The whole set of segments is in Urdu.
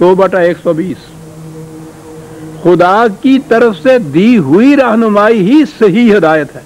100/120 خدا کی طرف سے دی ہوئی رہنمائی ہی صحیح ہدایت ہے۔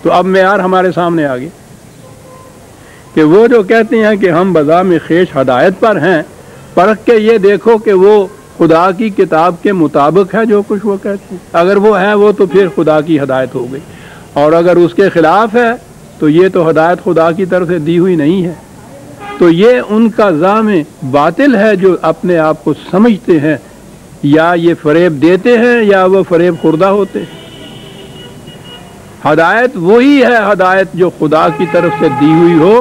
تو اب معیار ہمارے سامنے آ گیا کہ وہ جو کہتے ہیں کہ ہم بذام خیش ہدایت پر ہیں، پرکھ کے یہ دیکھو کہ وہ خدا کی کتاب کے مطابق ہے جو کچھ وہ کہتے ہیں۔ اگر وہ ہے وہ تو پھر خدا کی ہدایت ہو گئی، اور اگر اس کے خلاف ہے تو یہ تو ہدایت خدا کی طرف سے دی ہوئی نہیں ہے۔ تو یہ ان کا زعم باطل ہے جو اپنے آپ کو سمجھتے ہیں، یا یہ فریب دیتے ہیں یا وہ فریب خوردہ ہوتے ہیں۔ ہدایت وہی ہے ہدایت جو خدا کی طرف سے دی ہوئی ہو،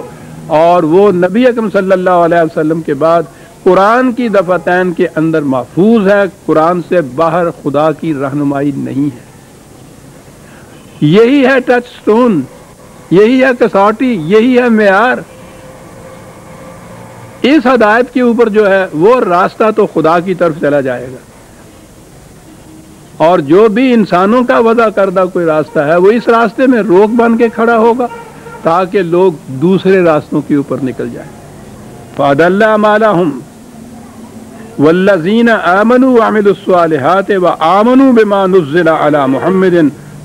اور وہ نبی اکرم صلی اللہ علیہ وسلم کے بعد قرآن کی دفعتین کے اندر محفوظ ہے۔ قرآن سے باہر خدا کی رہنمائی نہیں ہے۔ یہی ہے ٹچ سٹون، یہی ہے کسوٹی، یہی ہے معیار۔ اس ہدایت کے اوپر جو ہے وہ راستہ تو خدا کی طرف چلا جائے گا، اور جو بھی انسانوں کا وضع کردہ کوئی راستہ ہے وہ اس راستے میں روک بن کے کھڑا ہوگا تاکہ لوگ دوسرے راستوں کے اوپر نکل جائیں۔ فَأَضَلَّ أَعْمَالَهُمْ وَالَّذِينَ آمَنُوا وَعَمِلُوا الصَّالِحَاتِ وَآمَنُوا بِمَا نُزِّلَ عَلَى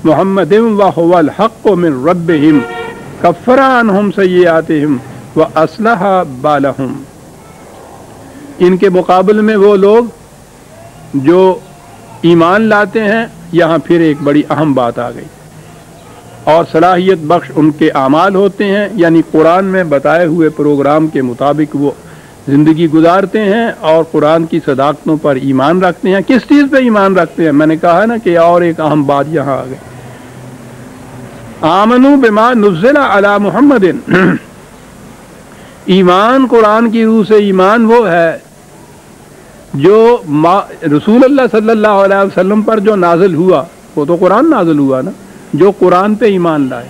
مُحَمَّدٍ وَهُوَ الْحَقُّ مِنْ رَبِّهِمْ كَفَّرَ عَنْهُمْ سَيِّئَاتِهِمْ وَأَصْلَحَ بَالَهُمْ۔ ان کے مقابل میں وہ لوگ جو ایمان لاتے ہیں، یہاں پھر ایک بڑی اہم بات آ گئی، اور صلاحیت بخش ان کے اعمال ہوتے ہیں، یعنی قرآن میں بتائے ہوئے پروگرام کے مطابق وہ زندگی گزارتے ہیں اور قرآن کی صداقتوں پر ایمان رکھتے ہیں۔ کس چیز پہ ایمان رکھتے ہیں؟ میں نے کہا نا کہ اور ایک اہم بات یہاں آ گئی، آمنوا بما نزل علی محمد۔ ایمان قرآن کی روح سے ایمان وہ ہے جو رسول اللہ صلی اللہ علیہ وسلم پر جو نازل ہوا، وہ تو قرآن نازل ہوا نا، جو قرآن پہ ایمان لائے۔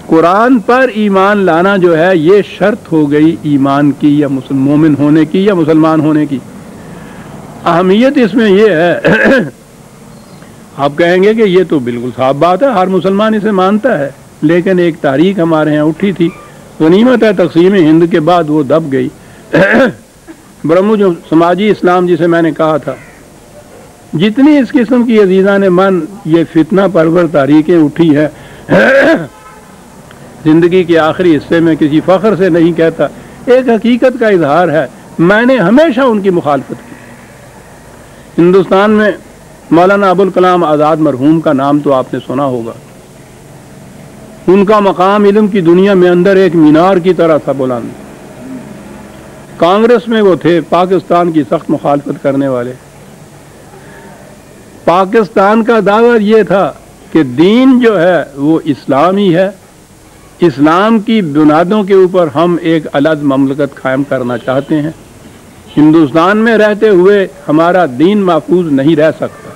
قرآن پر ایمان لانا جو ہے یہ شرط ہو گئی ایمان کی، یا مومن ہونے کی، یا مسلمان ہونے کی۔ اہمیت اس میں یہ ہے، آپ کہیں گے کہ یہ تو بالکل صاف بات ہے، ہر مسلمان اسے مانتا ہے، لیکن ایک تحریک ہمارے ہاں اٹھی تھی، غنیمت ہے تقسیم ہند کے بعد وہ دب گئی۔ برہمو جو سماجی اسلام جسے میں نے کہا تھا، جتنی اس قسم کی عزیزان من یہ فتنہ پرور تحریکیں اٹھی ہے، زندگی کے آخری حصے میں کسی فخر سے نہیں کہتا، ایک حقیقت کا اظہار ہے، میں نے ہمیشہ ان کی مخالفت کی۔ ہندوستان میں مولانا ابوالکلام آزاد مرحوم کا نام تو آپ نے سنا ہوگا۔ ان کا مقام علم کی دنیا میں اندر ایک مینار کی طرح تھا بلند۔ کانگریس میں وہ تھے، پاکستان کی سخت مخالفت کرنے والے۔ پاکستان کا دعویٰ یہ تھا کہ دین جو ہے وہ اسلامی ہے، اسلام کی بنیادوں کے اوپر ہم ایک الگ مملکت قائم کرنا چاہتے ہیں، ہندوستان میں رہتے ہوئے ہمارا دین محفوظ نہیں رہ سکتا۔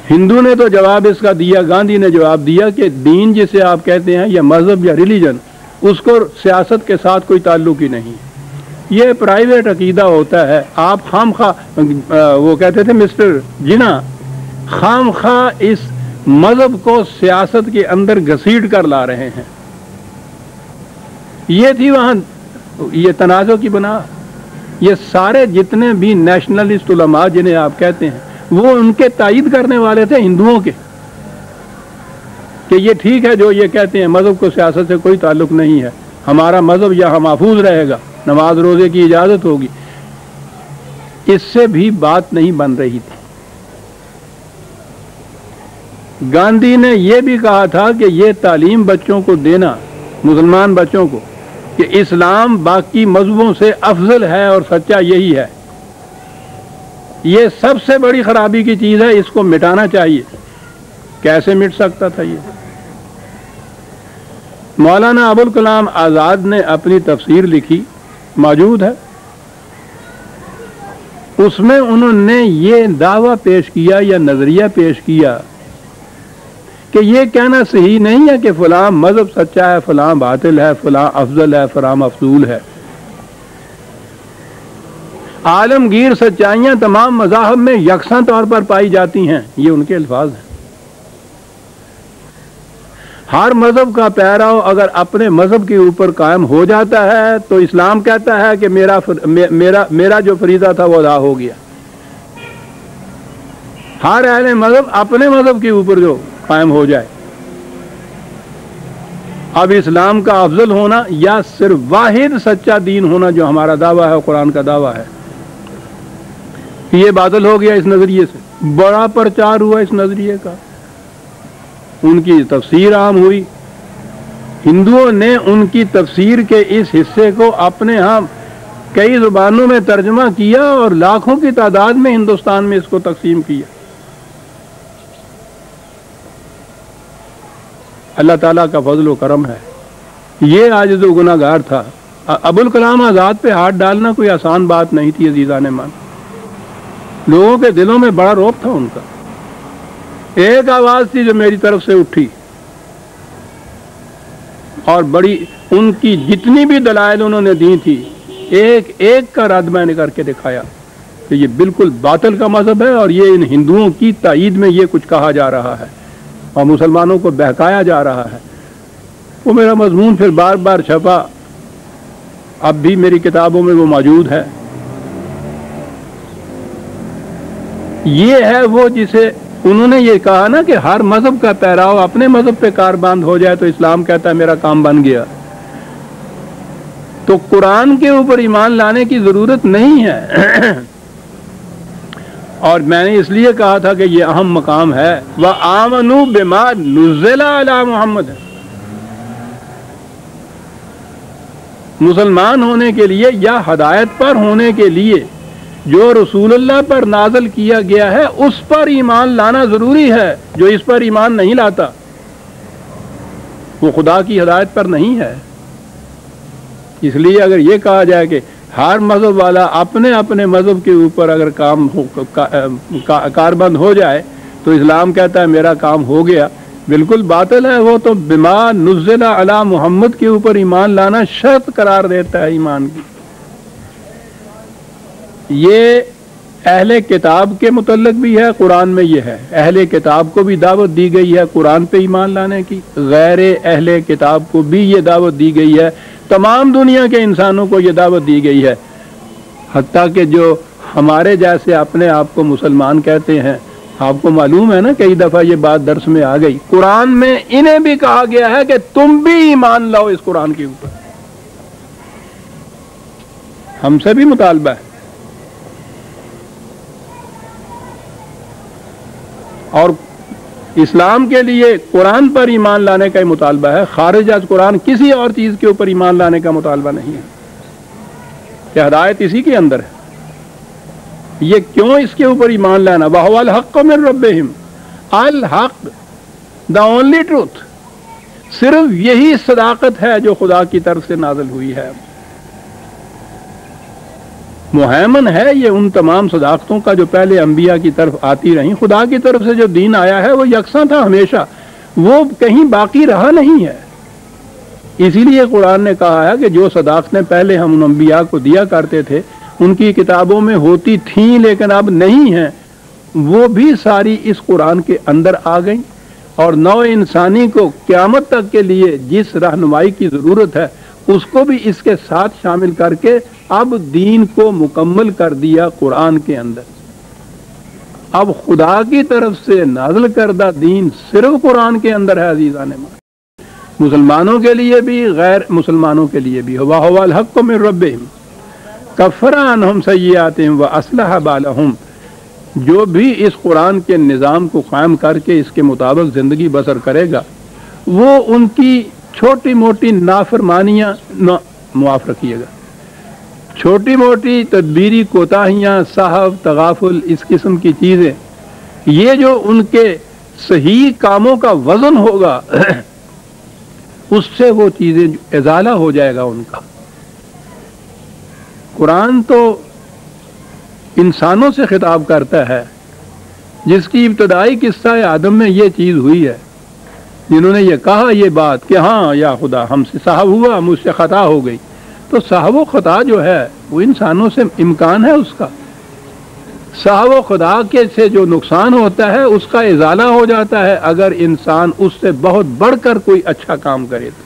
ہندو نے تو جواب اس کا دیا، گاندھی نے جواب دیا کہ دین جسے آپ کہتے ہیں یا مذہب یا ریلیجن، اس کو سیاست کے ساتھ کوئی تعلق ہی نہیں، یہ پرائیویٹ عقیدہ ہوتا ہے۔ آپ خام خواہ، وہ کہتے تھے مسٹر جنا، خام خواہ اس مذہب کو سیاست کے اندر گھسیٹ کر لا رہے ہیں۔ یہ تھی وہاں یہ تنازع کی بنا۔ یہ سارے جتنے بھی نیشنلسٹ علماء جنہیں آپ کہتے ہیں، وہ ان کے تائید کرنے والے تھے ہندوؤں کے، کہ یہ ٹھیک ہے جو یہ کہتے ہیں مذہب کو سیاست سے کوئی تعلق نہیں ہے، ہمارا مذہب یہاں محفوظ رہے گا، نماز روزے کی اجازت ہوگی۔ اس سے بھی بات نہیں بن رہی تھی۔ گاندھی نے یہ بھی کہا تھا کہ یہ تعلیم بچوں کو دینا، مسلمان بچوں کو، کہ اسلام باقی مذہبوں سے افضل ہے اور سچا یہی ہے، یہ سب سے بڑی خرابی کی چیز ہے، اس کو مٹانا چاہیے۔ کیسے مٹ سکتا تھا یہ؟ مولانا ابوالکلام آزاد نے اپنی تفسیر لکھی، موجود ہے، اس میں انہوں نے یہ دعویٰ پیش کیا یا نظریہ پیش کیا کہ یہ کہنا صحیح نہیں ہے کہ فلاں مذہب سچا ہے، فلاں باطل ہے، فلاں افضل ہے، فلاں مفضول ہے۔ عالمگیر سچائیاں تمام مذاہب میں یکساں طور پر پائی جاتی ہیں، یہ ان کے الفاظ ہیں۔ ہر مذہب کا پیراو اگر اپنے مذہب کے اوپر قائم ہو جاتا ہے تو اسلام کہتا ہے کہ میرا جو فریضہ تھا وہ ادا ہو گیا. ہر اہل مذہب اپنے مذہب کے اوپر جو قائم ہو جائے. اب اسلام کا افضل ہونا یا صرف واحد سچا دین ہونا جو ہمارا دعویٰ ہے قرآن کا دعویٰ ہے، یہ باطل ہو گیا. اس نظریے سے بڑا پرچار ہوا اس نظریے کا، ان کی تفسیر عام ہوئی. ہندوؤں نے ان کی تفسیر کے اس حصے کو اپنے ہاں کئی زبانوں میں ترجمہ کیا اور لاکھوں کی تعداد میں ہندوستان میں اس کو تقسیم کیا. اللہ تعالیٰ کا فضل و کرم ہے. یہ عاجز و گناہ گار تھا. ابوالکلام آزاد پہ ہاتھ ڈالنا کوئی آسان بات نہیں تھی عزیزان مان. لوگوں کے دلوں میں بڑا رعب تھا ان کا. ایک آواز تھی جو میری طرف سے اٹھی اور بڑی ان کی جتنی بھی دلائل انہوں نے دی تھی ایک ایک کا رد میں نے کر کے دکھایا کہ یہ بالکل باطل کا مذہب ہے اور یہ ان ہندوؤں کی تائید میں یہ کچھ کہا جا رہا ہے اور مسلمانوں کو بہکایا جا رہا ہے. وہ میرا مضمون پھر بار بار چھپا، اب بھی میری کتابوں میں وہ موجود ہے. یہ ہے وہ جسے انہوں نے یہ کہا نا کہ ہر مذہب کا پیراو اپنے مذہب پہ کاربند ہو جائے تو اسلام کہتا ہے میرا کام بن گیا. تو قرآن کے اوپر ایمان لانے کی ضرورت نہیں ہے. اور میں نے اس لیے کہا تھا کہ یہ اہم مقام ہے. وَآمَنُوا بِمَا نُزِّلَ عَلَى محمد. مسلمان ہونے کے لیے یا ہدایت پر ہونے کے لیے جو رسول اللہ پر نازل کیا گیا ہے اس پر ایمان لانا ضروری ہے. جو اس پر ایمان نہیں لاتا وہ خدا کی ہدایت پر نہیں ہے. اس لیے اگر یہ کہا جائے کہ ہر مذہب والا اپنے اپنے مذہب کے اوپر اگر کاربند ہو جائے تو اسلام کہتا ہے میرا کام ہو گیا، بالکل باطل ہے. وہ تو بما نزل علی محمد کے اوپر ایمان لانا شرط قرار دیتا ہے ایمان کی. یہ اہل کتاب کے متعلق بھی ہے، قرآن میں یہ ہے. اہل کتاب کو بھی دعوت دی گئی ہے قرآن پہ ایمان لانے کی، غیر اہل کتاب کو بھی یہ دعوت دی گئی ہے. تمام دنیا کے انسانوں کو یہ دعوت دی گئی ہے، حتیٰ کہ جو ہمارے جیسے اپنے آپ کو مسلمان کہتے ہیں. آپ کو معلوم ہے نا کئی دفعہ یہ بات درس میں آ گئی، قرآن میں انہیں بھی کہا گیا ہے کہ تم بھی ایمان لاؤ اس قرآن کے اوپر. ہم سے بھی مطالبہ ہے. اور اسلام کے لیے قرآن پر ایمان لانے کا ہی مطالبہ ہے، خارج از قرآن کسی اور چیز کے اوپر ایمان لانے کا مطالبہ نہیں ہے. کہ ہدایت اسی کے اندر ہے. یہ کیوں اس کے اوپر ایمان لانا؟ وَهُوَ الْحَقُّ مِن رَبِّهِمْ. الحق دا اونلی ٹروتھ، صرف یہی صداقت ہے جو خدا کی طرف سے نازل ہوئی ہے. مہیمن ہے یہ ان تمام صداقتوں کا جو پہلے انبیاء کی طرف آتی رہیں. خدا کی طرف سے جو دین آیا ہے وہ یکساں تھا ہمیشہ، وہ کہیں باقی رہا نہیں ہے. اسی لیے قرآن نے کہا ہے کہ جو صداقتیں پہلے ہم ان انبیاء کو دیا کرتے تھے ان کی کتابوں میں ہوتی تھیں لیکن اب نہیں ہیں، وہ بھی ساری اس قرآن کے اندر آ گئیں. اور نوع انسانی کو قیامت تک کے لیے جس رہنمائی کی ضرورت ہے اس کو بھی اس کے ساتھ شامل کر کے اب دین کو مکمل کر دیا قرآن کے اندر. اب خدا کی طرف سے نازل کردہ دین صرف قرآن کے اندر ہے عزیزان مان. مسلمانوں کے لیے بھی غیر مسلمانوں کے لیے بھی. وَهُوَ الْحَقُّ مِن رَبِّهِمْ كَفَّرَ عَنْهُمْ سَيِّئَاتِهِمْ وَأَصْلَحَ بَالَهُمْ. جو بھی اس قرآن کے نظام کو قائم کر کے اس کے مطابق زندگی بسر کرے گا وہ ان کی چھوٹی موٹی نافرمانیاں معاف رکھیے گا، چھوٹی موٹی تدبیری کوتاہیاں، سہو، تغافل، اس قسم کی چیزیں، یہ جو ان کے صحیح کاموں کا وزن ہوگا اس سے وہ چیزیں ازالہ ہو جائے گا ان کا. قرآن تو انسانوں سے خطاب کرتا ہے جس کی ابتدائی قصہ آدم میں یہ چیز ہوئی ہے، جنہوں نے یہ کہا یہ بات کہ ہاں یا خدا ہم سے سہو ہوا، مجھ سے خطا ہو گئی. تو سہو و خطا جو ہے وہ انسانوں سے امکان ہے اس کا. صاحب خدا کے سے جو نقصان ہوتا ہے اس کا ازالہ ہو جاتا ہے اگر انسان اس سے بہت بڑھ کر کوئی اچھا کام کرے تو